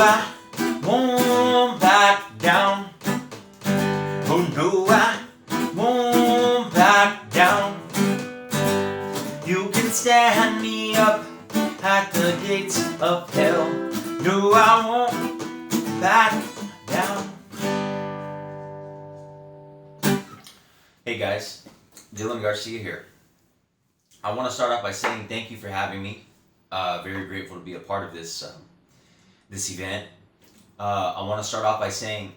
I won't back down. Oh no, I won't back down. You can stand me up at the gates of hell. No, I won't back down. Hey guys, Dylan Garcia here. I want to start off by saying thank you for having me. Very grateful to be a part of this event. I want to start off by saying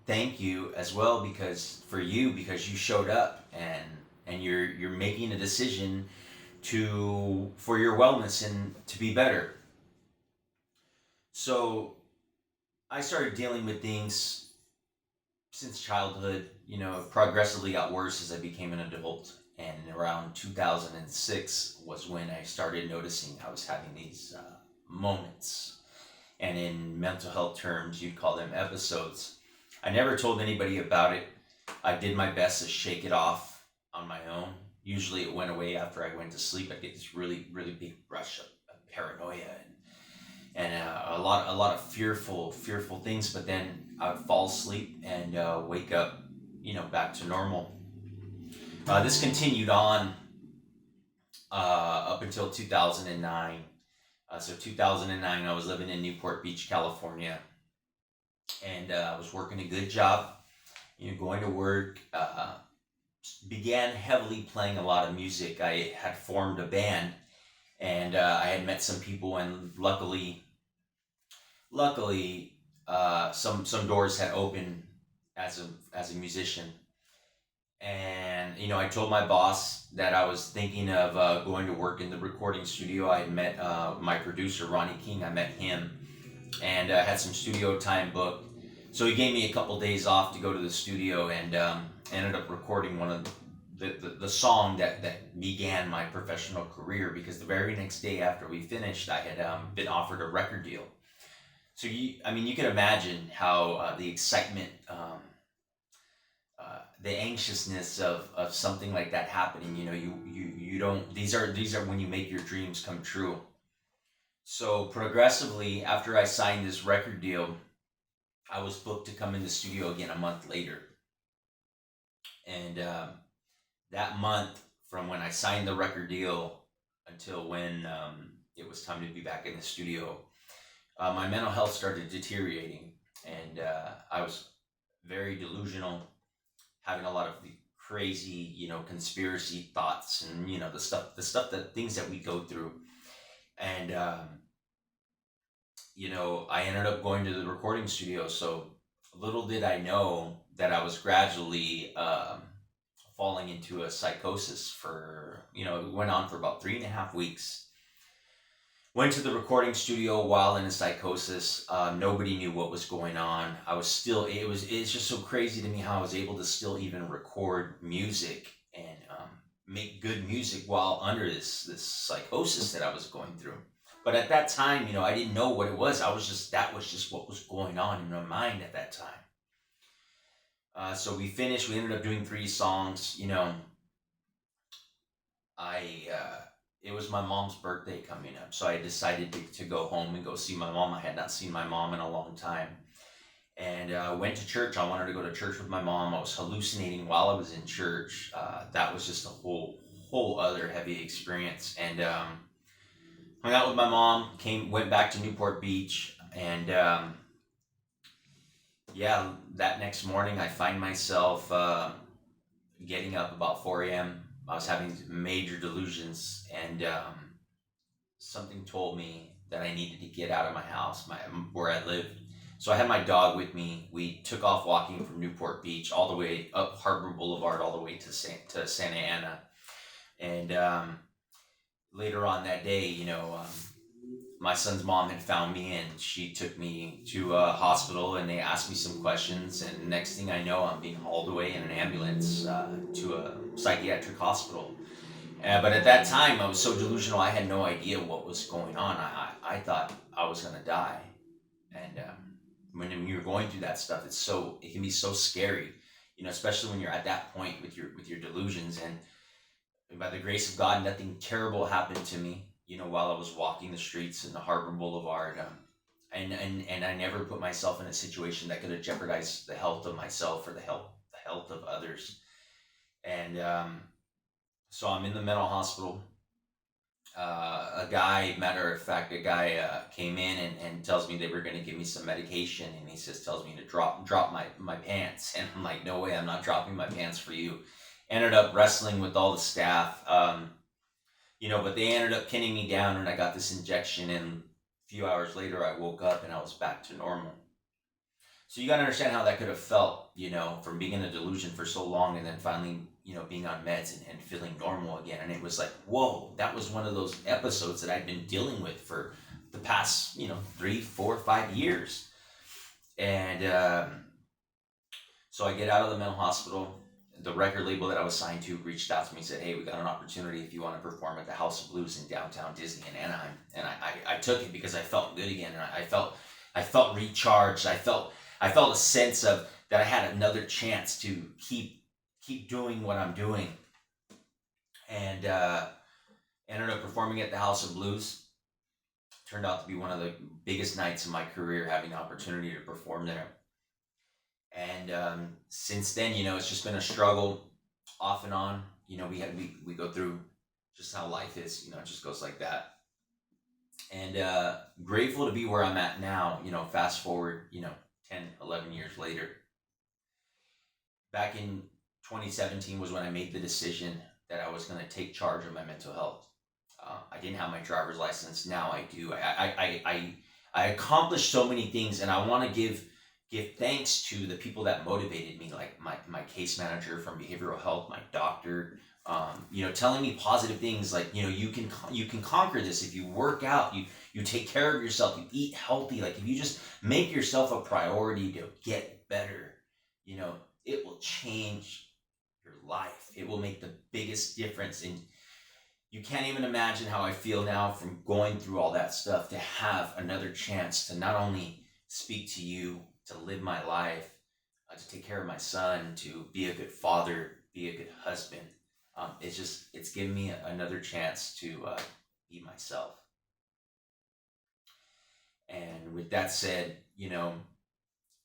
thank you as well because you showed up and you're making a decision for your wellness and to be better. So I started dealing with things since childhood. Progressively got worse as I became an adult. And around 2006 was when I started noticing I was having these moments. And in mental health terms, you'd call them episodes. I never told anybody about it. I did my best to shake it off on my own. Usually it went away after I went to sleep. I'd get this really, really big rush of paranoia and a lot of fearful things. But then I would fall asleep and wake up, back to normal. This continued on up until 2009. So 2009, I was living in Newport Beach, California, and I was working a good job, going to work, began heavily playing a lot of music. I had formed a band, and I had met some people, and luckily, some doors had opened as a musician. And I told my boss that I was thinking of going to work in the recording studio. I had met my producer Ronnie King. I met him and had some studio time booked. So he gave me a couple days off to go to the studio and ended up recording one of the song that began my professional career, because the very next day after we finished, I had been offered a record deal. So you can imagine how the excitement, the anxiousness of something like that happening. You don't, these are when you make your dreams come true. So progressively, after I signed this record deal, I was booked to come in the studio again a month later. And that month, from when I signed the record deal until when it was time to be back in the studio, my mental health started deteriorating, and I was very delusional, having a lot of the crazy, conspiracy thoughts and, things that we go through. And, I ended up going to the recording studio. So little did I know that I was gradually falling into a psychosis it went on for about 3.5 weeks. Went to the recording studio while in a psychosis. Nobody knew what was going on. It's just so crazy to me how I was able to still even record music and make good music while under this psychosis that I was going through. But at that time, I didn't know what it was. That was just what was going on in my mind at that time. So we finished. We ended up doing 3 songs. It was my mom's birthday coming up, so I decided to go home and go see my mom. I had not seen my mom in a long time, and went to church. I wanted to go to church with my mom. I was hallucinating while I was in church. That was just a whole other heavy experience. And hung out with my mom. Went back to Newport Beach, and that next morning I find myself getting up about 4 a.m. I was having major delusions, and something told me that I needed to get out of my house, where I lived. So I had my dog with me. We took off walking from Newport Beach all the way up Harbor Boulevard, all the way to Santa Ana. And later on that day, my son's mom had found me, and she took me to a hospital, and they asked me some questions, and next thing I know, I'm being hauled away in an ambulance to a psychiatric hospital. But at that time, I was so delusional, I had no idea what was going on. I thought I was going to die. And when you're going through that stuff, it can be so scary, especially when you're at that point with your delusions. And by the grace of God, nothing terrible happened to me. While I was walking the streets in the Harbor Boulevard, And I never put myself in a situation that could have jeopardized the health of myself or the health of others. And so I'm in the mental hospital. Matter of fact, a guy came in and tells me they were going to give me some medication, and he tells me to drop my pants, and I'm like, no way, I'm not dropping my pants for you. Ended up wrestling with all the staff, but they ended up pinning me down, and I got this injection, and a few hours later I woke up and I was back to normal. So you got to understand how that could have felt, from being in a delusion for so long, and then finally, being on meds and feeling normal again. And it was like, whoa, that was one of those episodes that I'd been dealing with for the past, 3, 4, 5 years. And so I get out of the mental hospital. The record label that I was signed to reached out to me and said, hey, we got an opportunity if you want to perform at the House of Blues in downtown Disney in Anaheim. And I took it because I felt good again. And I felt recharged. I felt a sense of that I had another chance to keep doing what I'm doing. And ended up performing at the House of Blues. Turned out to be one of the biggest nights of my career, having the opportunity to perform there. And since then, it's just been a struggle off and on. We go through just how life is, it just goes like that. And grateful to be where I'm at now, fast forward, 10, 11 years later. Back in 2017 was when I made the decision that I was going to take charge of my mental health. I didn't have my driver's license. Now I do. I accomplished so many things, and I want to give thanks to the people that motivated me, like my case manager from behavioral health, my doctor, telling me positive things like, you can conquer this if you work out, you take care of yourself, you eat healthy. Like if you just make yourself a priority to get better, it will change your life. It will make the biggest difference. And you can't even imagine how I feel now from going through all that stuff, to have another chance to not only speak to you, to live my life, to take care of my son, to be a good father, be a good husband. It's given me another chance to be myself. And with that said,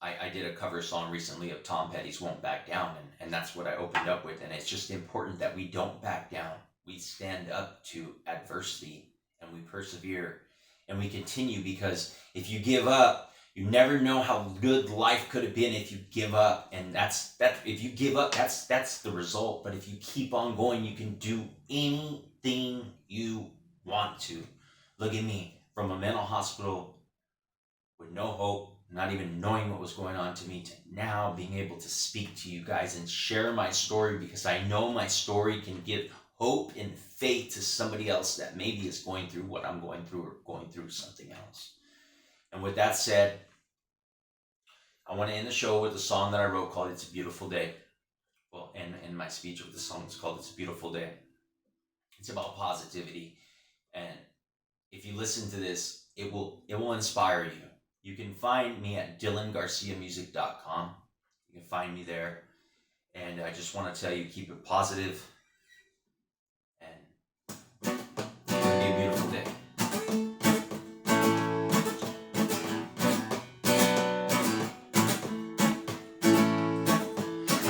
I did a cover song recently of Tom Petty's Won't Back Down, and that's what I opened up with. And it's just important that we don't back down. We stand up to adversity and we persevere and we continue, because if you give up, you never know how good life could have been if you give up. And if you give up, that's the result. But if you keep on going, you can do anything you want to. Look at me, from a mental hospital with no hope, not even knowing what was going on to me, to now being able to speak to you guys and share my story, because I know my story can give hope and faith to somebody else that maybe is going through what I'm going through, or going through something else. And with that said, I want to end the show with a song that I wrote called It's a Beautiful Day. Well, and my speech with the song is called It's a Beautiful Day. It's about positivity. And if you listen to this, it will inspire you. You can find me at DylanGarciamusic.com. You can find me there. And I just want to tell you, keep it positive. And it's going to be a beautiful day.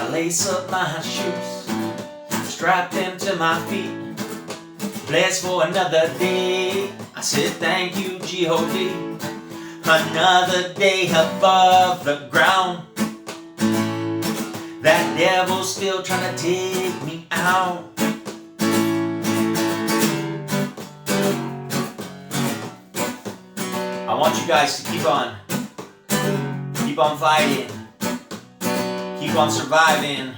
I lace up my shoes, strap them to my feet, blessed for another day. I said thank you, G-O-D. Another day above the ground. That devil's still trying to take me out. I want you guys to keep on fighting, keep on surviving,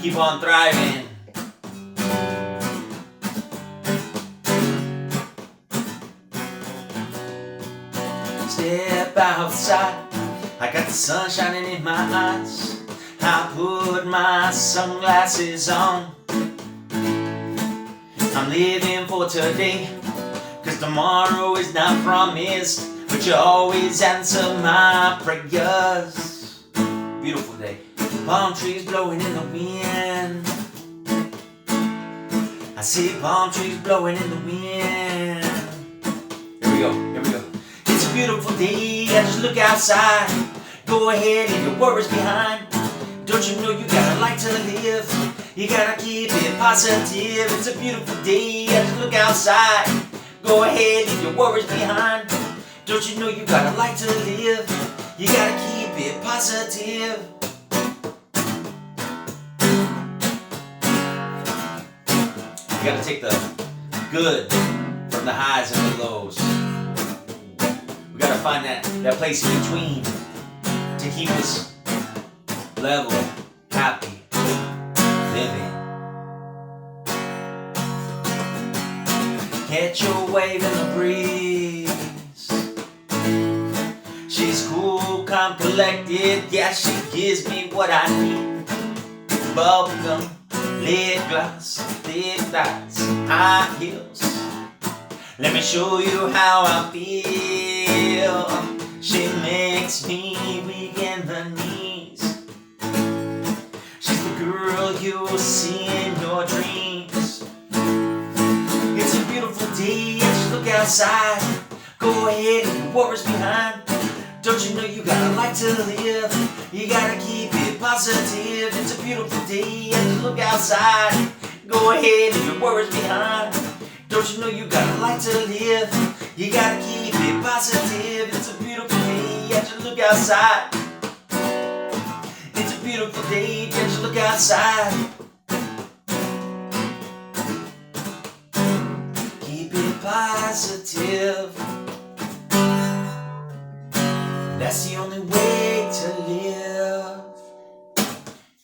keep on thriving. Step outside, I got the sun shining in my eyes. I put my sunglasses on. I'm living for today, 'cause tomorrow is not promised, but you always answer my prayers. Beautiful day. Palm trees blowing in the wind. I see palm trees blowing in the wind. Here we go. It's a beautiful day, I just look outside. Go ahead, leave your worries behind. Don't you know you got a life to live? You gotta keep it positive. It's a beautiful day, I just look outside. Go ahead, leave your worries behind. Don't you know you got a life to live? You gotta keep it positive. You gotta take the good from the highs and the lows. We gotta find that place in between to keep us level, happy, living. Catch your wave in the breeze. She's cool, calm, collected. Yeah, she gives me what I need. Bubblegum, lip gloss, thick thighs, high heels. Let me show you how I feel. She makes me weak in the knees. She's the girl you'll see in your dreams. It's a beautiful day, just look outside. Go ahead, leave your worries behind. Don't you know you got a life to live? You gotta keep it positive. It's a beautiful day, just look outside. Go ahead, leave your worries behind. Don't you know you got a life to live? You gotta keep it positive. It's a beautiful day, just look outside. It's a beautiful day, just look outside. Keep it positive. That's the only way to live.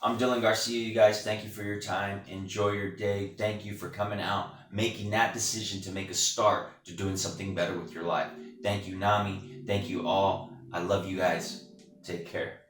I'm Dylan Garcia, you guys. Thank you for your time. Enjoy your day. Thank you for coming out, making that decision to make a start to doing something better with your life. Thank you, NAMI. Thank you all. I love you guys. Take care.